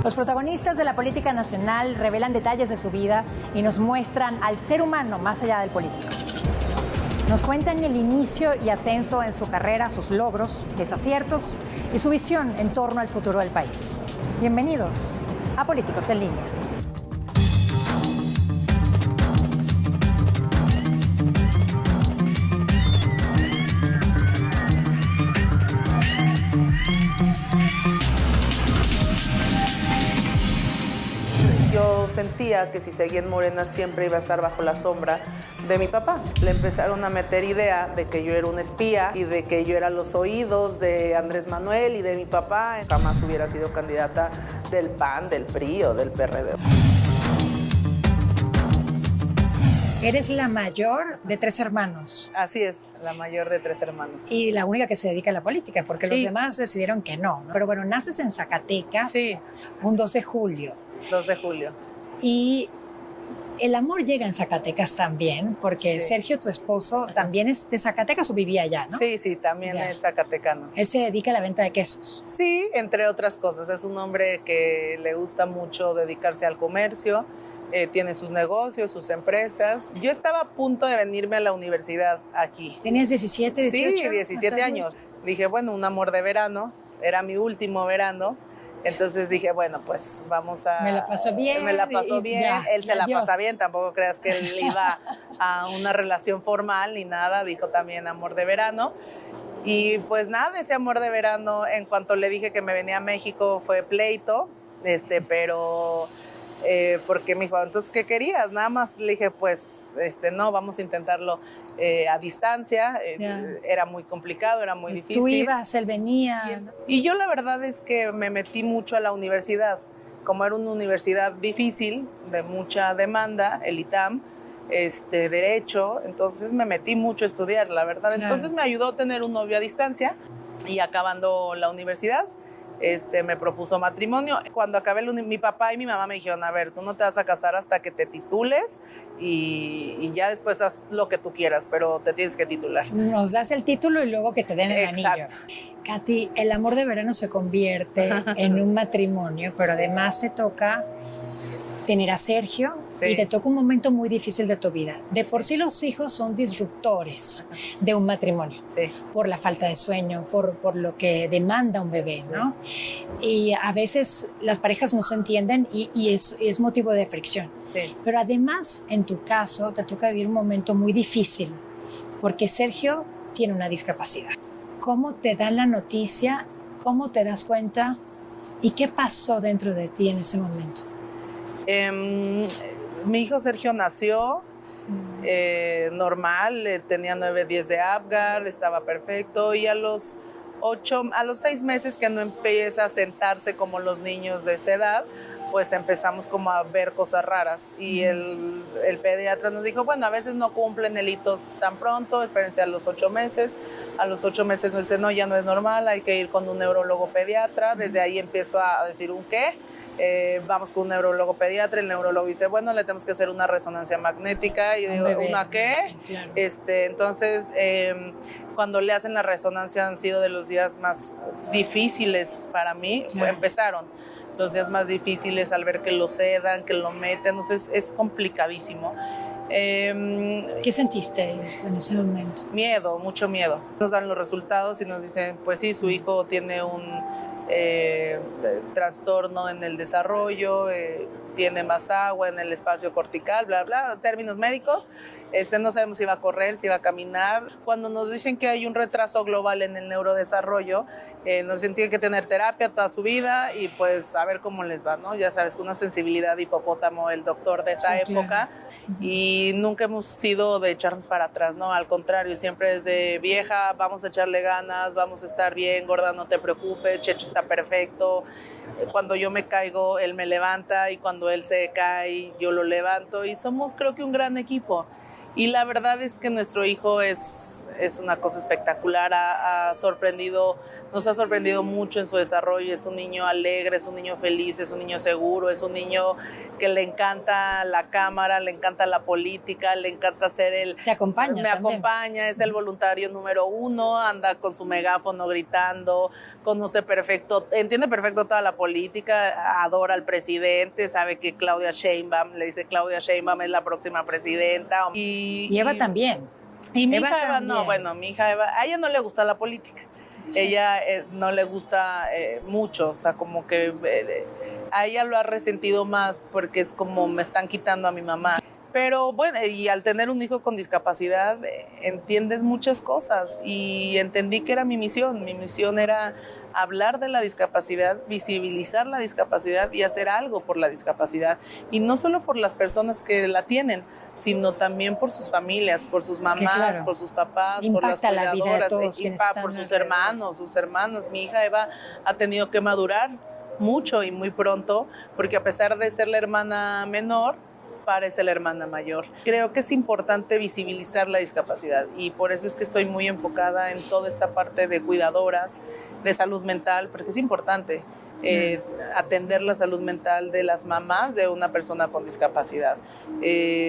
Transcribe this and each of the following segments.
Los protagonistas de la política nacional revelan detalles de su vida y nos muestran al ser humano más allá del político. Nos cuentan el inicio y ascenso en su carrera, sus logros, desaciertos y su visión en torno al futuro del país. Bienvenidos a Políticos en Línea. Yo sentía que si seguía en Morena siempre iba a estar bajo la sombra de mi papá. Le empezaron a meter idea de que yo era un espía y de que yo era los oídos de Andrés Manuel y de mi papá. Jamás hubiera sido candidata del PAN, del PRI o del PRD. Eres la mayor de 3 hermanos. Así es, la mayor de 3 hermanos. Y la única que se dedica a la política, porque Sí. los demás decidieron que no. Pero bueno, naces en Zacatecas, Sí. un 2 de julio. 2 de julio. Y el amor llega en Zacatecas también, porque Sí. Sergio, tu esposo, también es de Zacatecas o vivía allá, ¿no? Sí, sí, también Ya. es zacatecano. Él se dedica a la venta de quesos. Sí, entre otras cosas. Es un hombre que le gusta mucho dedicarse al comercio, tiene sus negocios, sus empresas. Yo estaba a punto de venirme a la universidad aquí. ¿Tenías 17, 18? Sí, 17 años. Dije, bueno, un amor de verano, era mi último verano. Entonces dije, bueno, pues vamos a... Me la pasó bien. Me la pasó y bien, ya, él se y la adiós. pasa bien, tampoco creas que él iba a una relación formal ni nada, dijo también amor de verano. Y pues nada, ese amor de verano, en cuanto le dije que me venía a México, fue pleito, pero... porque me dijo, entonces, ¿qué querías? Nada más le dije, pues, no, vamos a intentarlo a distancia. Era muy complicado, era muy difícil. Tú ibas, él venía. Y yo la verdad es que me metí mucho a la universidad. Como era una universidad difícil, de mucha demanda, el ITAM, derecho, entonces me metí mucho a estudiar, la verdad. Claro. Entonces me ayudó a tener un novio a distancia y acabando la universidad, me propuso matrimonio. Cuando acabé, mi papá y mi mamá me dijeron, a ver, tú no te vas a casar hasta que te titules y ya después haz lo que tú quieras, pero te tienes que titular. Nos das el título y luego que te den el anillo. Exacto. Katy, el amor de verano se convierte en un matrimonio, pero además te toca tener a Sergio y te toca un momento muy difícil de tu vida. De por sí los hijos son disruptores de un matrimonio, Sí. por la falta de sueño, por lo que demanda un bebé, ¿no? Y a veces las parejas no se entienden y es motivo de fricción. Sí. Pero además, en tu caso, te toca vivir un momento muy difícil, porque Sergio tiene una discapacidad. ¿Cómo te dan la noticia? ¿Cómo te das cuenta? ¿Y qué pasó dentro de ti en ese momento? Mi hijo Sergio nació normal, tenía 9-10 de Apgar, estaba perfecto, y a los 6 meses que no empieza a sentarse como los niños de esa edad, pues empezamos como a ver cosas raras, y el pediatra nos dijo, bueno, a veces no cumplen el hito tan pronto, espérense a los 8 meses. A los 8 meses nos dice, no, ya no es normal, hay que ir con un neurólogo pediatra. Desde ahí empiezo a decir, ¿un qué? Vamos con un neurólogo pediatra, el neurólogo dice, bueno, le tenemos que hacer una resonancia magnética, y yo digo, ¿una qué? Sí, claro. Entonces, cuando le hacen la resonancia han sido de los días más difíciles para mí, Claro. Empezaron los días más difíciles al ver que lo sedan, que lo meten, entonces es complicadísimo. ¿Qué sentiste en ese momento? Miedo, mucho miedo. Nos dan los resultados y nos dicen, pues sí, su hijo tiene un trastorno en el desarrollo, tiene más agua en el espacio cortical, bla, bla, términos médicos. No sabemos si va a correr, si va a caminar. Cuando nos dicen que hay un retraso global en el neurodesarrollo, nos dicen que tiene que tener terapia toda su vida y pues a ver cómo les va, ¿no? Ya sabes, con una sensibilidad de hipopótamo el doctor de esa época. Claro. Y nunca hemos sido de echarnos para atrás, ¿no? Al contrario, siempre es de vieja, vamos a echarle ganas, vamos a estar bien, gorda, no te preocupes, Checho está perfecto. Cuando yo me caigo, él me levanta, y cuando él se cae, yo lo levanto, y somos, creo que, un gran equipo. Y la verdad es que nuestro hijo es una cosa espectacular, ha sorprendido nos ha sorprendido mucho en su desarrollo. Es un niño alegre, es un niño feliz, es un niño seguro, es un niño que le encanta la cámara, le encanta la política, le encanta ser el... Te acompaña Me también. acompaña, es el voluntario número 1, anda con su megáfono gritando, conoce perfecto, entiende perfecto toda la política, adora al presidente, sabe que Claudia Sheinbaum, le dice Claudia Sheinbaum es la próxima presidenta. Y Eva también. Y mi Eva hija Eva también. no, bueno, mi hija Eva, a ella no le gusta la política. Ella no le gusta mucho, o sea, como que a ella lo ha resentido más porque es como me están quitando a mi mamá. Pero bueno, y al tener un hijo con discapacidad entiendes muchas cosas y entendí que era mi misión era hablar de la discapacidad, visibilizar la discapacidad y hacer algo por la discapacidad. Y no solo por las personas que la tienen, sino también por sus familias, por sus mamás, claro, por sus papás, impacta por las la vida de cuidadoras, todos por sus hermanos, sus hermanas. Mi hija Eva ha tenido que madurar mucho y muy pronto, porque a pesar de ser la hermana menor, parece la hermana mayor. Creo que es importante visibilizar la discapacidad y por eso es que estoy muy enfocada en toda esta parte de cuidadoras, de salud mental, porque es importante atender la salud mental de las mamás de una persona con discapacidad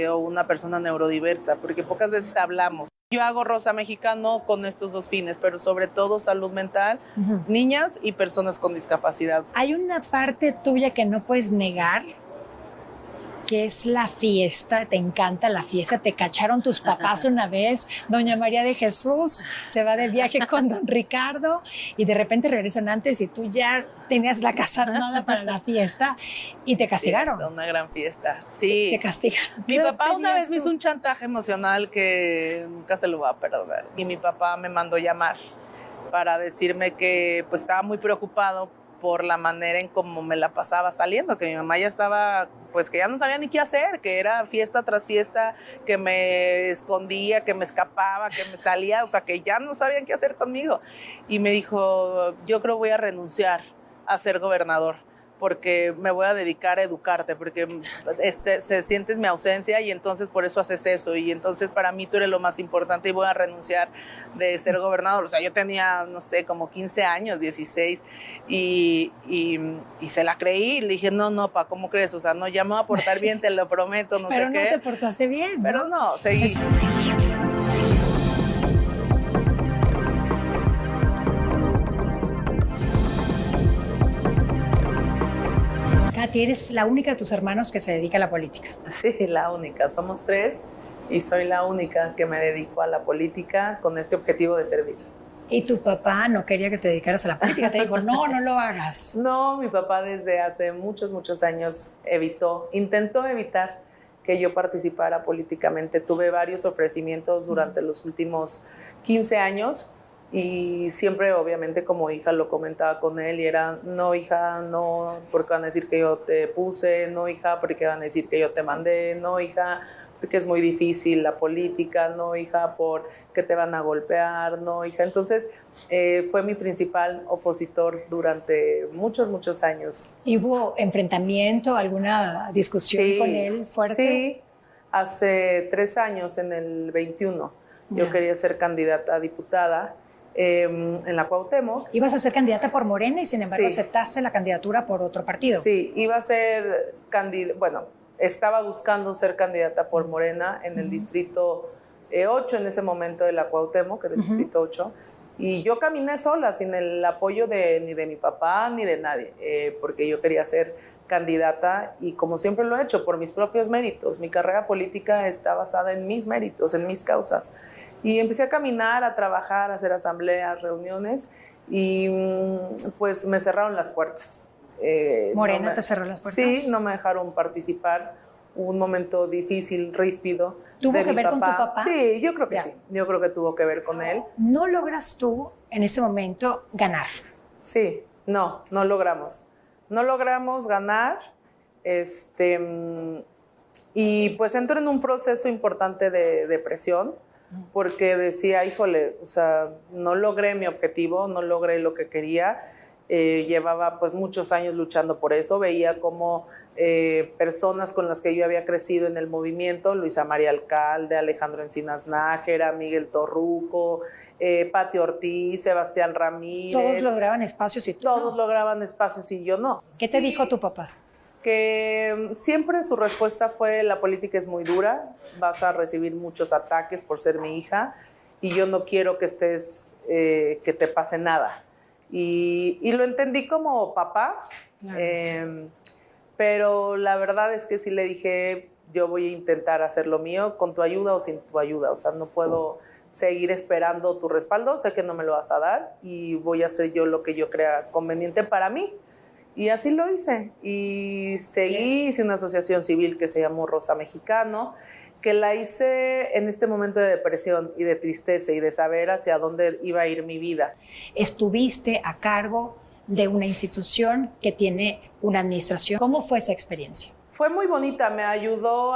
o una persona neurodiversa, porque pocas veces hablamos. Yo hago Rosa Mexicano con estos dos fines, pero sobre todo salud mental, niñas y personas con discapacidad. Hay una parte tuya que no puedes negar, que es la fiesta. Te encanta la fiesta. Te cacharon tus papás una vez. Doña María de Jesús se va de viaje con don Ricardo y de repente regresan antes y tú ya tenías la casa armada para la fiesta y te castigaron. Sí, una gran fiesta, sí. Te castigaron. Mi papá una vez me hizo un chantaje emocional que nunca se lo va a perdonar. Y mi papá me mandó llamar para decirme que pues estaba muy preocupado por la manera en cómo me la pasaba saliendo, que mi mamá ya estaba, pues que ya no sabía ni qué hacer, que era fiesta tras fiesta, que me escondía, que me escapaba, que me salía, o sea, que ya no sabían qué hacer conmigo. Y me dijo, yo creo voy a renunciar a ser gobernador, porque me voy a dedicar a educarte, porque se sientes mi ausencia y entonces por eso haces eso, y entonces para mí tú eres lo más importante y voy a renunciar de ser gobernador. O sea, yo tenía, no sé, como 15 años, 16, y se la creí y le dije, no, pa, ¿cómo crees? O sea, no, ya me voy a portar bien, te lo prometo, no pero sé no qué. te portaste bien, ¿no? Pero no, seguí. Katy, eres la única de tus hermanos que se dedica a la política. Sí, la única. Somos 3 y soy la única que me dedico a la política con este objetivo de servir. Y tu papá no quería que te dedicaras a la política, te dijo, no lo hagas. No, mi papá desde hace muchos años intentó evitar que yo participara políticamente. Tuve varios ofrecimientos durante los últimos 15 años y siempre, obviamente, como hija lo comentaba con él y era, no, hija, no, porque van a decir que yo te puse, no, hija, porque van a decir que yo te mandé, no, hija, porque es muy difícil la política, no, hija, porque te van a golpear, no, hija. Entonces, fue mi principal opositor durante muchos años. ¿Hubo enfrentamiento, alguna discusión con él fuerte? Sí, hace 3 años, en el 21, yo quería ser candidata a diputada en la Cuauhtémoc. Ibas a ser candidata por Morena y sin embargo aceptaste la candidatura por otro partido. Sí, iba a ser estaba buscando ser candidata por Morena en el distrito 8 en ese momento de la Cuauhtémoc, que era el distrito 8, y yo caminé sola, sin el apoyo ni de mi papá ni de nadie, porque yo quería ser candidata y como siempre lo he hecho, por mis propios méritos. Mi carrera política está basada en mis méritos, en mis causas. Y empecé a caminar, a trabajar, a hacer asambleas, reuniones y pues me cerraron las puertas. ¿Morena te cerró las puertas? Sí, no me dejaron participar. Hubo un momento difícil, ríspido. ¿Tuvo que ver con tu papá? Sí, yo creo que sí. Yo creo que tuvo que ver con él. ¿No logras tú en ese momento ganar? Sí, no logramos. No logramos ganar. Y pues entro en un proceso importante de depresión, porque decía, híjole, o sea, no logré mi objetivo, no logré lo que quería. Llevaba pues muchos años luchando por eso. Veía como personas con las que yo había crecido en el movimiento, Luisa María Alcalde, Alejandro Encinas Nájera, Miguel Torruco, Pati Ortiz, Sebastián Ramírez. Todos lograban espacios y tú Todos no. lograban espacios y yo no. ¿Qué te dijo tu papá? Que siempre su respuesta fue: la política es muy dura, vas a recibir muchos ataques por ser mi hija y yo no quiero que que te pase nada. Y lo entendí como papá, claro. Pero la verdad es que sí le dije: yo voy a intentar hacer lo mío con tu ayuda o sin tu ayuda, o sea, no puedo seguir esperando tu respaldo, sé que no me lo vas a dar y voy a hacer yo lo que yo crea conveniente para mí. Y así lo hice, y seguí, hice una asociación civil que se llamó Rosa Mexicano, que la hice en este momento de depresión y de tristeza y de saber hacia dónde iba a ir mi vida. Estuviste a cargo de una institución que tiene una administración. ¿Cómo fue esa experiencia? Fue muy bonita, me ayudó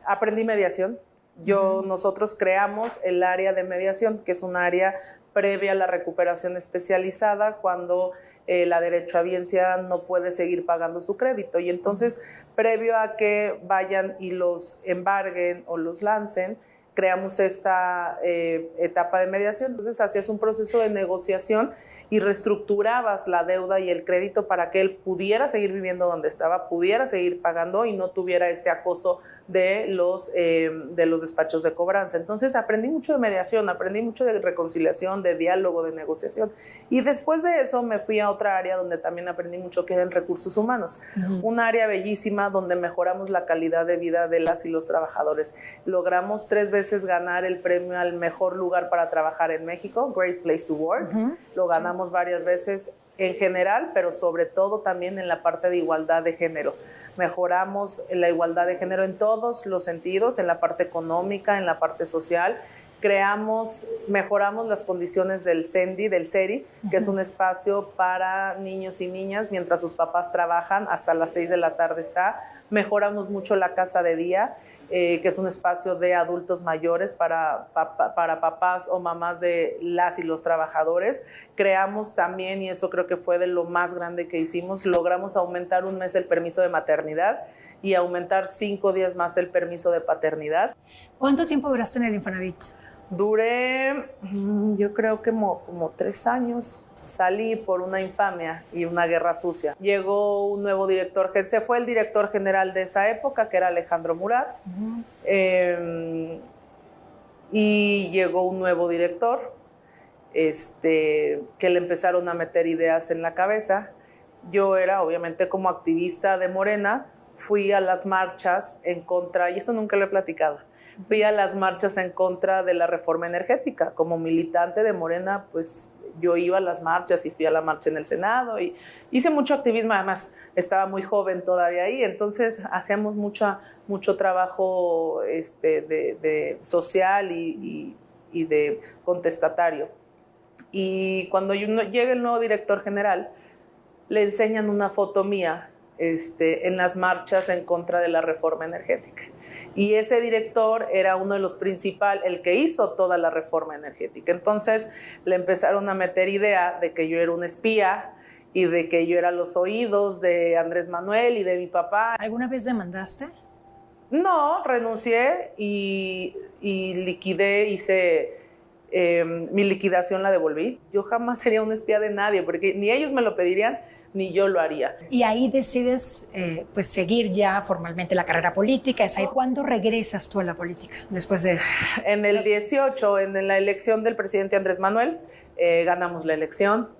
aprendí mediación. Nosotros creamos el área de mediación, que es un área previa a la recuperación especializada cuando la derechohabiencia no puede seguir pagando su crédito. Y entonces, previo a que vayan y los embarguen o los lancen, creamos esta etapa de mediación. Entonces, hacías un proceso de negociación y reestructurabas la deuda y el crédito para que él pudiera seguir viviendo donde estaba, pudiera seguir pagando y no tuviera este acoso de los despachos de cobranza. Entonces, aprendí mucho de mediación, aprendí mucho de reconciliación, de diálogo, de negociación. Y después de eso me fui a otra área donde también aprendí mucho, que era en recursos humanos. Un área bellísima donde mejoramos la calidad de vida de las y los trabajadores. Logramos 3 veces ganar el premio al mejor lugar para trabajar en México, Great Place to Work. Lo ganamos varias veces en general, pero sobre todo también en la parte de igualdad de género. Mejoramos la igualdad de género en todos los sentidos, en la parte económica, en la parte social. Mejoramos las condiciones del CERI, que es un espacio para niños y niñas mientras sus papás trabajan, hasta las 6 de la tarde está. Mejoramos mucho la casa de día, que es un espacio de adultos mayores para papás o mamás de las y los trabajadores. Creamos también, y eso creo que fue de lo más grande que hicimos, logramos aumentar 1 mes el permiso de maternidad y aumentar 5 días más el permiso de paternidad. ¿Cuánto tiempo duraste en el Infonavit? Duré, yo creo que como 3 años. Salí por una infamia y una guerra sucia. Llegó un nuevo director, se fue el director general de esa época, que era Alejandro Murat, y llegó un nuevo director, que le empezaron a meter ideas en la cabeza. Yo era, obviamente, como activista de Morena, fui a las marchas en contra, y esto nunca lo he platicado, fui a las marchas en contra de la reforma energética. Como militante de Morena, pues yo iba a las marchas y fui a la marcha en el Senado y hice mucho activismo. Además, estaba muy joven todavía ahí, entonces hacíamos mucho trabajo de social y de contestatario. Y cuando llega el nuevo director general, le enseñan una foto mía en las marchas en contra de la reforma energética. Y ese director era uno de los principales, el que hizo toda la reforma energética. Entonces le empezaron a meter idea de que yo era un espía y de que yo era los oídos de Andrés Manuel y de mi papá. ¿Alguna vez demandaste? No, renuncié y liquidé, mi liquidación la devolví. Yo jamás sería un espía de nadie, porque ni ellos me lo pedirían, ni yo lo haría. Y ahí decides pues seguir ya formalmente la carrera política. ¿Es ahí cuándo regresas tú a la política después de eso? En el 18, en la elección del presidente Andrés Manuel, ganamos la elección.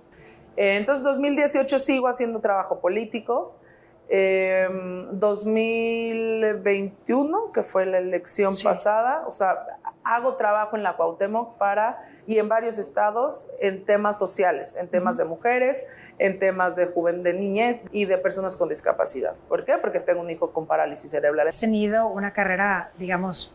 Entonces, 2018 sigo haciendo trabajo político. 2021, que fue la elección pasada, o sea, hago trabajo en la Cuauhtémoc y en varios estados en temas sociales, en temas de mujeres, en temas de niñez y de personas con discapacidad. ¿Por qué? Porque tengo un hijo con parálisis cerebral. Has tenido una carrera, digamos,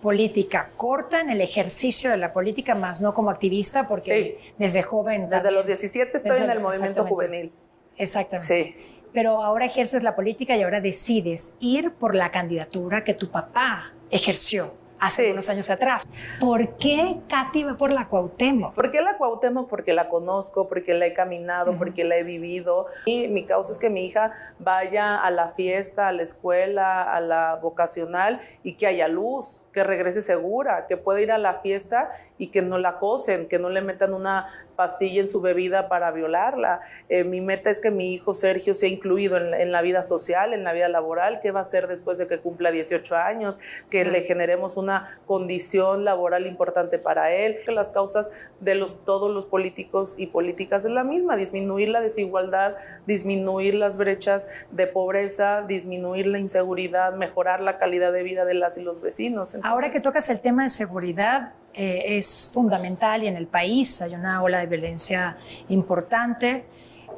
política corta en el ejercicio de la política, más no como activista, porque desde joven... Desde los 17 estoy en el movimiento juvenil. Exactamente. Sí. Pero ahora ejerces la política y ahora decides ir por la candidatura que tu papá ejerció hace unos años atrás. ¿Por qué Katy va por la Cuauhtémoc? ¿Por qué la Cuauhtémoc? Porque la conozco, porque la he caminado, porque la he vivido. Y mi causa es que mi hija vaya a la fiesta, a la escuela, a la vocacional y que haya luz, que regrese segura, que pueda ir a la fiesta y que no la acosen, que no le metan una pastilla en su bebida para violarla. Mi meta es que mi hijo Sergio sea incluido en la vida social, en la vida laboral. ¿Qué va a hacer después de que cumpla 18 años? Que le generemos una condición laboral importante para él. Que las causas de todos los políticos y políticas es la misma: disminuir la desigualdad, disminuir las brechas de pobreza, disminuir la inseguridad, mejorar la calidad de vida de las y los vecinos. Entonces, ahora que tocas el tema de seguridad, es fundamental, y en el país hay una ola de violencia importante,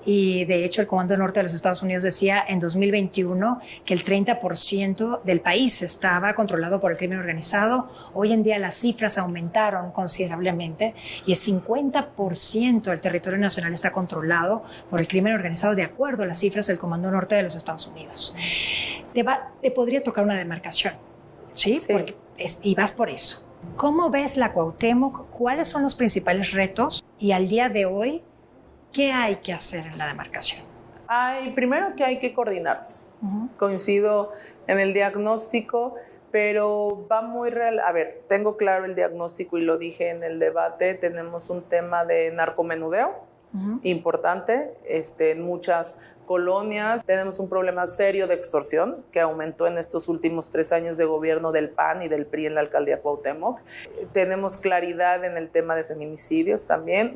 y de hecho el Comando Norte de los Estados Unidos decía en 2021 que el 30% del país estaba controlado por el crimen organizado. Hoy en día las cifras aumentaron considerablemente y el 50% del territorio nacional está controlado por el crimen organizado, de acuerdo a las cifras del Comando Norte de los Estados Unidos. Te podría tocar una demarcación, ¿sí? Sí. Y vas por eso. ¿Cómo ves la Cuauhtémoc? ¿Cuáles son los principales retos? Y al día de hoy, ¿qué hay que hacer en la demarcación? Primero que hay que coordinarnos. Coincido en el diagnóstico, pero va muy real. A ver, tengo claro el diagnóstico y lo dije en el debate. Tenemos un tema de narcomenudeo importante en muchas colonias. Tenemos un problema serio de extorsión que aumentó en estos últimos 3 años de gobierno del PAN y del PRI en la alcaldía Cuauhtémoc. Tenemos claridad en el tema de feminicidios también.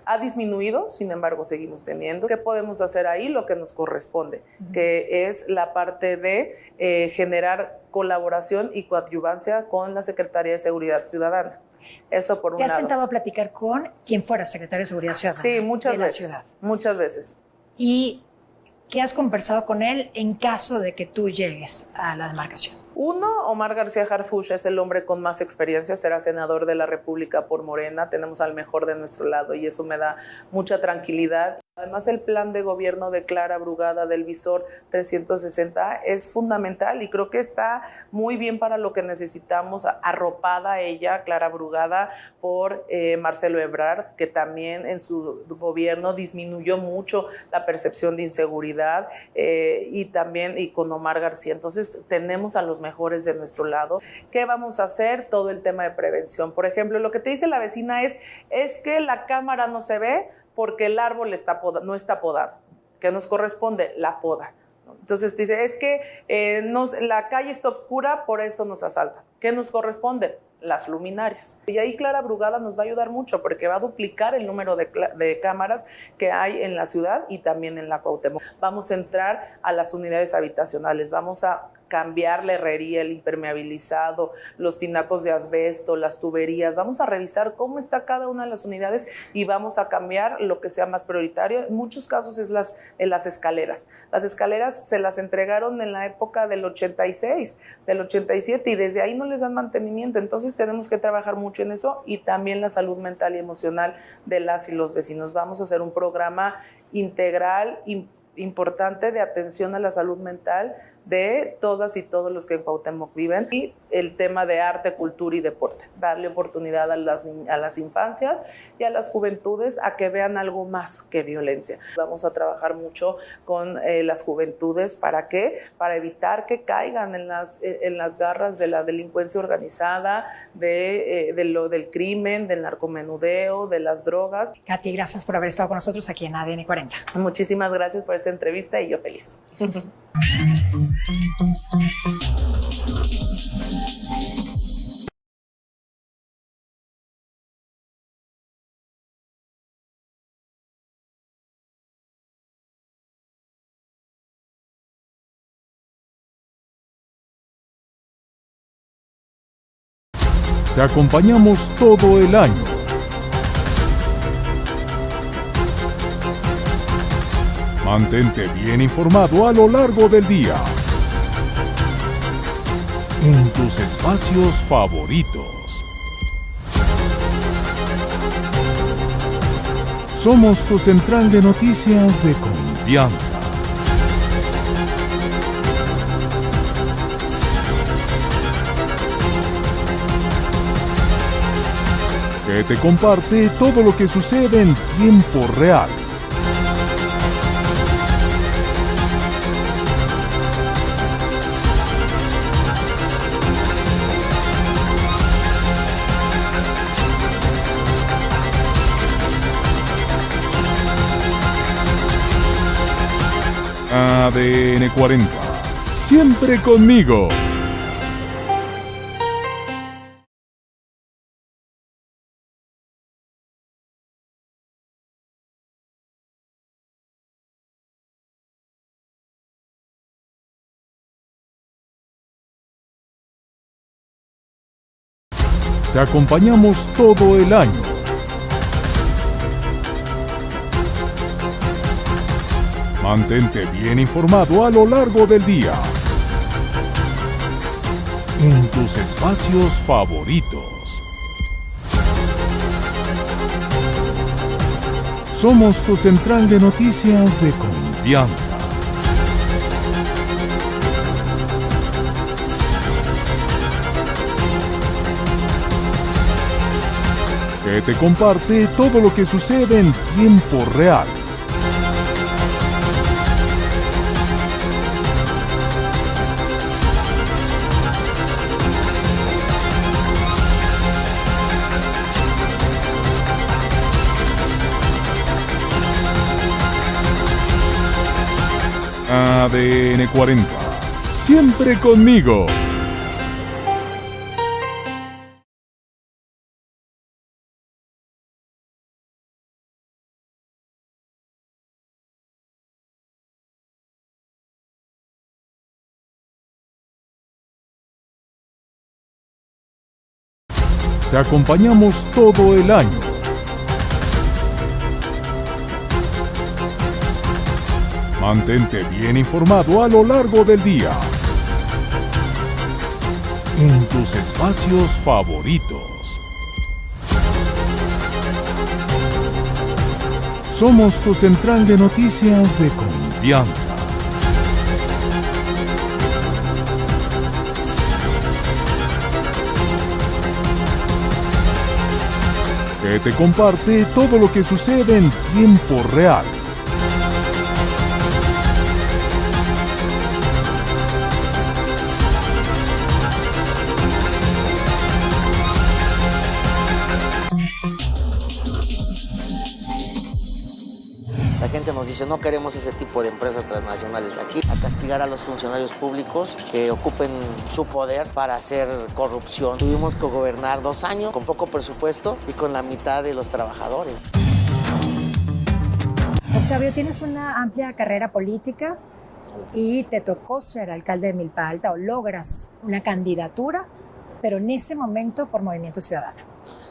Ha disminuido, sin embargo, seguimos teniendo. ¿Qué podemos hacer ahí? Lo que nos corresponde, que es la parte de generar colaboración y coadyuvancia con la Secretaría de Seguridad Ciudadana. Eso por un lado. ¿Te has sentado a platicar con quien fuera secretario de Seguridad Ciudadana? Sí, muchas veces. La ciudad. Muchas veces. ¿Y qué has conversado con él en caso de que tú llegues a la demarcación? Uno, Omar García Harfuch es el hombre con más experiencia, será senador de la República por Morena, tenemos al mejor de nuestro lado y eso me da mucha tranquilidad. Además, el plan de gobierno de Clara Brugada del Visor 360 es fundamental y creo que está muy bien para lo que necesitamos, arropada ella, Clara Brugada, por Marcelo Ebrard, que también en su gobierno disminuyó mucho la percepción de inseguridad, y también con Omar García. Entonces, tenemos a los mejores de nuestro lado. ¿Qué vamos a hacer? Todo el tema de prevención. Por ejemplo, lo que te dice la vecina es que la cámara no se ve porque el árbol no está podado. ¿Qué nos corresponde? La poda. Entonces dice, es que la calle está oscura, por eso nos asaltan. ¿Qué nos corresponde? Las luminarias. Y ahí Clara Brugada nos va a ayudar mucho porque va a duplicar el número de cámaras que hay en la ciudad y también en la Cuauhtémoc. Vamos a entrar a las unidades habitacionales, vamos a cambiar la herrería, el impermeabilizado, los tinacos de asbesto, las tuberías. Vamos a revisar cómo está cada una de las unidades y vamos a cambiar lo que sea más prioritario. En muchos casos es las escaleras. Las escaleras se las entregaron en la época del 86, del 87 y desde ahí no les dan mantenimiento. Entonces tenemos que trabajar mucho en eso y también la salud mental y emocional de las y los vecinos. Vamos a hacer un programa integral importante de atención a la salud mental de todas y todos los que en Cuauhtémoc viven, y el tema de arte, cultura y deporte, darle oportunidad a las infancias y a las juventudes a que vean algo más que violencia. Vamos a trabajar mucho con las juventudes. ¿Para qué? Para evitar que caigan en las garras de la delincuencia organizada, del crimen, del narcomenudeo, de las drogas. Katy, gracias por haber estado con nosotros aquí en ADN 40. Muchísimas gracias por esta entrevista y yo feliz. Te acompañamos todo el año. Mantente bien informado a lo largo del día. En tus espacios favoritos. Somos tu central de noticias de confianza. que te comparte todo lo que sucede en tiempo real. ADN 40. Siempre conmigo. Te acompañamos todo el año. Mantente bien informado a lo largo del día. En tus espacios favoritos. Somos tu central de noticias de confianza. Que te comparte todo lo que sucede en tiempo real. ADN 40. Siempre conmigo. Te acompañamos todo el año. Mantente bien informado a lo largo del día. En tus espacios favoritos. Somos tu central de noticias de confianza. Que te comparte todo lo que sucede en tiempo real. La gente nos dice, no queremos ese tipo de empresas transnacionales aquí, a castigar a los funcionarios públicos que ocupen su poder para hacer corrupción. Tuvimos que gobernar 2 años con poco presupuesto y con la mitad de los trabajadores. Octavio, tienes una amplia carrera política y te tocó ser alcalde de Milpa Alta, o logras una candidatura, pero en ese momento por Movimiento Ciudadano.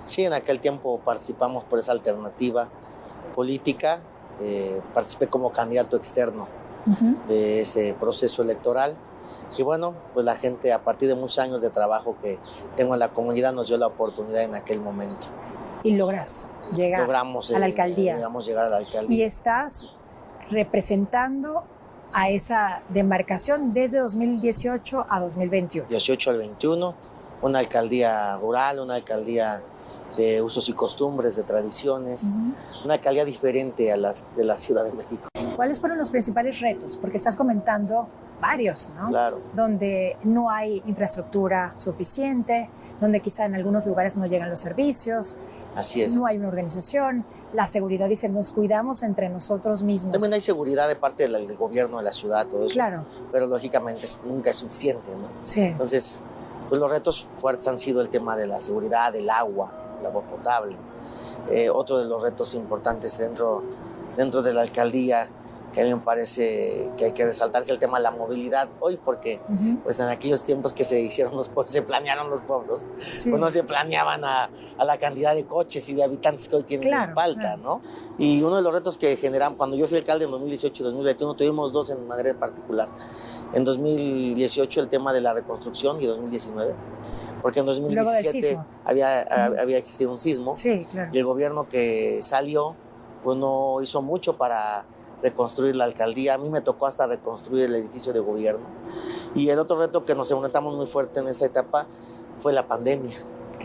Sí, en aquel tiempo participamos por esa alternativa política. Participé como candidato externo de ese proceso electoral y bueno, pues la gente a partir de muchos años de trabajo que tengo en la comunidad nos dio la oportunidad en aquel momento. Y logras llegar a la alcaldía. Logramos llegar a la alcaldía. Y estás representando a esa demarcación desde 2018 a 2021. 18 al 21, una alcaldía rural, una alcaldía de usos y costumbres, de tradiciones, una alcaldía diferente a las de la Ciudad de México. ¿Cuáles fueron los principales retos? Porque estás comentando varios, ¿no? Claro. Donde no hay infraestructura suficiente, donde quizá en algunos lugares no llegan los servicios. Así es. No hay una organización. La seguridad, dicen, nos cuidamos entre nosotros mismos. También hay seguridad de parte del gobierno de la ciudad, todo eso. Claro. Pero lógicamente nunca es suficiente, ¿no? Sí. Entonces, pues los retos fuertes han sido el tema de la seguridad, del agua, el agua potable. Otro de los retos importantes dentro de la alcaldía, que a mí me parece que hay que resaltar, es el tema de la movilidad hoy, porque pues en aquellos tiempos que se hicieron los pueblos, se planearon los pueblos, Sí. pues no se planeaban a la cantidad de coches y de habitantes que hoy tienen en Palta, ¿no? Y uno de los retos que generamos, cuando yo fui alcalde en 2018 y 2021, tuvimos 2 en manera particular. En 2018 el tema de la reconstrucción y 2019, porque en 2017 había existido un sismo. Sí, claro. Y el gobierno que salió pues no hizo mucho para reconstruir la alcaldía. A mí me tocó hasta reconstruir el edificio de gobierno. Y el otro reto que nos enfrentamos muy fuerte en esa etapa fue la pandemia.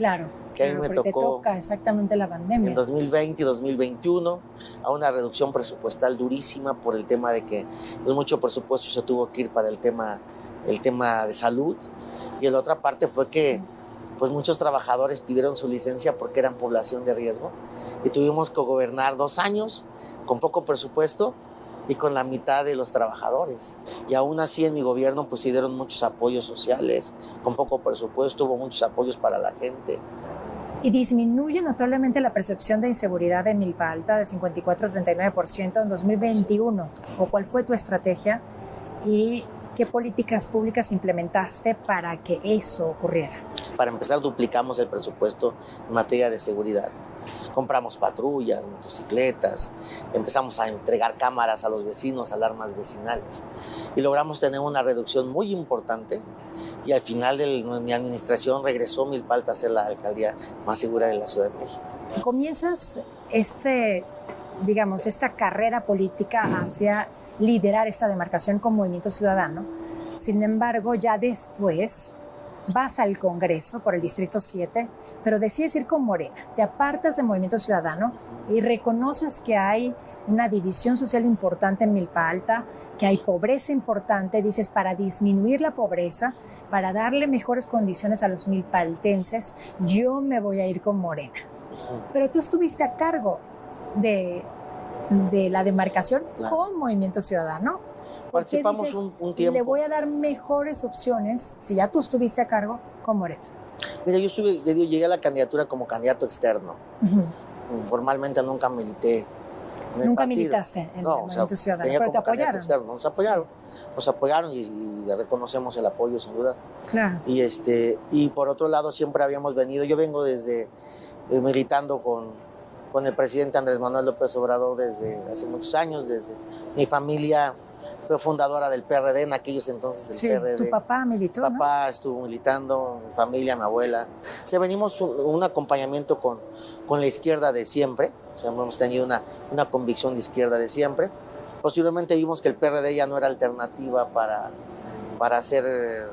Claro. Que a mí me porque te tocó toca exactamente la pandemia. en 2020 y 2021, a una reducción presupuestal durísima por el tema de que pues, mucho presupuesto se tuvo que ir para el tema de salud. Y la otra parte fue que pues, muchos trabajadores pidieron su licencia porque eran población de riesgo. Y tuvimos que gobernar 2 años con poco presupuesto y con la mitad de los trabajadores. Y aún así en mi gobierno pues sí dieron muchos apoyos sociales, con poco presupuesto hubo muchos apoyos para la gente. Y disminuye notablemente la percepción de inseguridad de Milpa Alta de 54 a 39% en 2021. ¿O cuál fue tu estrategia y qué políticas públicas implementaste para que eso ocurriera? Para empezar, duplicamos el presupuesto en materia de seguridad. Compramos patrullas, motocicletas, empezamos a entregar cámaras a los vecinos, alarmas vecinales. Y logramos tener una reducción muy importante. Y al final de mi administración regresó Milpa Alta a ser la alcaldía más segura de la Ciudad de México. Comienzas esta carrera política hacia liderar esta demarcación con Movimiento Ciudadano. Sin embargo, ya después vas al Congreso por el Distrito 7, pero decides ir con Morena. Te apartas de Movimiento Ciudadano y reconoces que hay una división social importante en Milpa Alta, que hay pobreza importante. Dices, para disminuir la pobreza, para darle mejores condiciones a los milpaltenses, yo me voy a ir con Morena. Pero tú estuviste a cargo de la demarcación con Movimiento Ciudadano. Participamos dices, un tiempo. Le voy a dar mejores opciones, si ya tú estuviste a cargo, con Morena. Mira, llegué a la candidatura como candidato externo. Formalmente nunca milité. Nunca militaste en el Movimiento Ciudadano, pero te apoyaron. Externo. Nos apoyaron y reconocemos el apoyo, sin duda. Claro. Y por otro lado, siempre habíamos venido, yo vengo desde militando con el presidente Andrés Manuel López Obrador desde hace muchos años, desde mi familia fue fundadora del PRD en aquellos entonces del PRD. Tu papá militó, Mi papá estuvo militando, mi familia, mi abuela. O sea, venimos un acompañamiento con la izquierda de siempre. O sea, hemos tenido una convicción de izquierda de siempre. Posiblemente vimos que el PRD ya no era alternativa para ser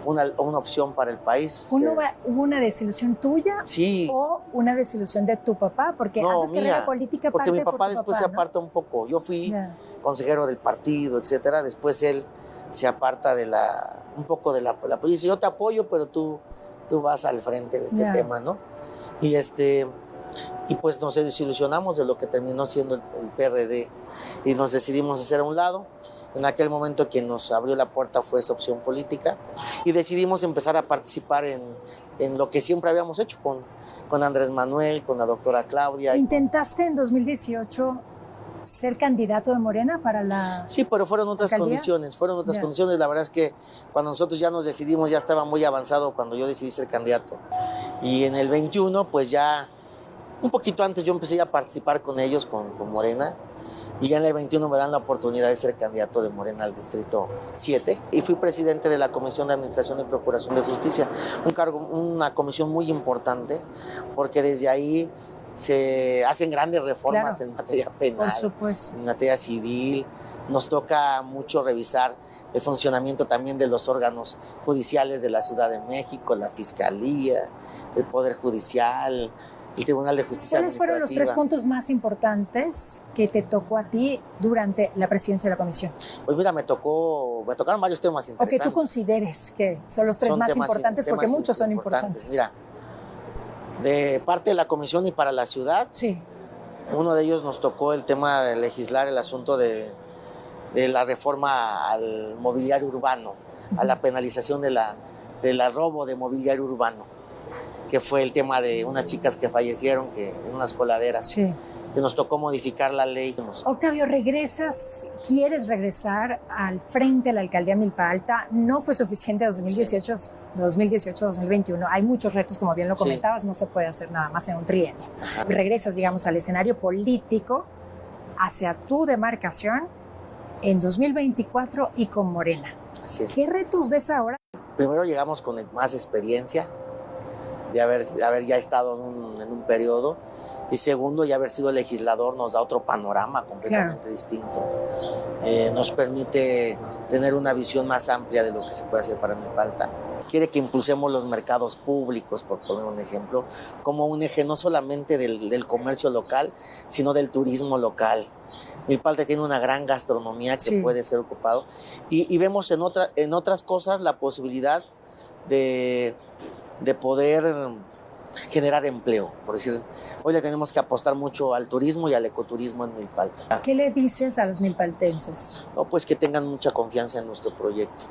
una opción para el país. ¿Hubo una desilusión tuya? Sí. ¿O una desilusión de tu papá? Porque haces carrera política porque mi papá por después se aparta un poco. Yo fui consejero del partido, etcétera. Después él se aparta un poco de la política. Yo te apoyo, pero tú vas al frente de este tema, ¿no? Y pues nos desilusionamos de lo que terminó siendo el PRD y nos decidimos hacer a un lado. En aquel momento quien nos abrió la puerta fue esa opción política y decidimos empezar a participar en lo que siempre habíamos hecho con Andrés Manuel, con la doctora Claudia. ¿Intentaste en 2018 ser candidato de Morena para la Sí, pero fueron otras alcaldía? condiciones, condiciones. La verdad es que cuando nosotros ya nos decidimos ya estaba muy avanzado cuando yo decidí ser candidato. Y en el 21, pues ya un poquito antes yo empecé a participar con ellos, con Morena. Y ya en el 21 me dan la oportunidad de ser candidato de Morena al Distrito 7. Y fui presidente de la Comisión de Administración y Procuración de Justicia. Una comisión muy importante, porque desde ahí se hacen grandes reformas en materia penal, por supuesto, en materia civil. Nos toca mucho revisar el funcionamiento también de los órganos judiciales de la Ciudad de México, la Fiscalía, el Poder Judicial, el Tribunal de Justicia ¿Cuáles fueron los 3 puntos más importantes que te tocó a ti durante la presidencia de la comisión? Pues mira, me tocaron varios temas interesantes. O que tú consideres que son los 3 más importantes, porque muchos son importantes. Mira, de parte de la comisión y para la ciudad, uno de ellos nos tocó el tema de legislar el asunto de la reforma al mobiliario urbano, a la penalización de la robo de mobiliario urbano, que fue el tema de unas chicas que fallecieron en unas coladeras. Que nos tocó modificar la ley. Octavio, quieres regresar al frente de la alcaldía Milpa Alta. No fue suficiente 2018-2021. Hay muchos retos, como bien lo comentabas, no se puede hacer nada más en un trienio. Regresas, digamos, al escenario político hacia tu demarcación en 2024 y con Morena. Así es. ¿Qué retos ves ahora? Primero llegamos con más experiencia de haber ya estado en un periodo, y segundo, ya haber sido legislador nos da otro panorama completamente distinto. Nos permite tener una visión más amplia de lo que se puede hacer para Milpa Alta. quiere que impulsemos los mercados públicos, por poner un ejemplo, como un eje no solamente del comercio local, sino del turismo local. Milpalta tiene una gran gastronomía que puede ser ocupado y vemos en otras cosas la posibilidad de poder generar empleo. Por decir, hoy le tenemos que apostar mucho al turismo y al ecoturismo en Milpalta. ¿Qué le dices a los milpaltenses? No, pues que tengan mucha confianza en nuestro proyecto,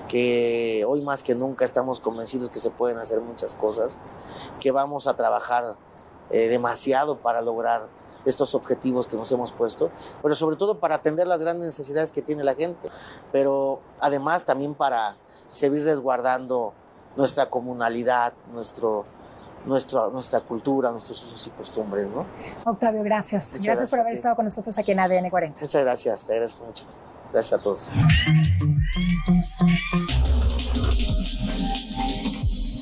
que hoy más que nunca estamos convencidos que se pueden hacer muchas cosas, que vamos a trabajar demasiado para lograr estos objetivos que nos hemos puesto, pero sobre todo para atender las grandes necesidades que tiene la gente, pero además también para seguir resguardando nuestra comunalidad, nuestra cultura, nuestros usos y costumbres, ¿no? Octavio, gracias. Gracias por haber estado con nosotros aquí en ADN 40. Muchas gracias, te agradezco mucho. Gracias a todos.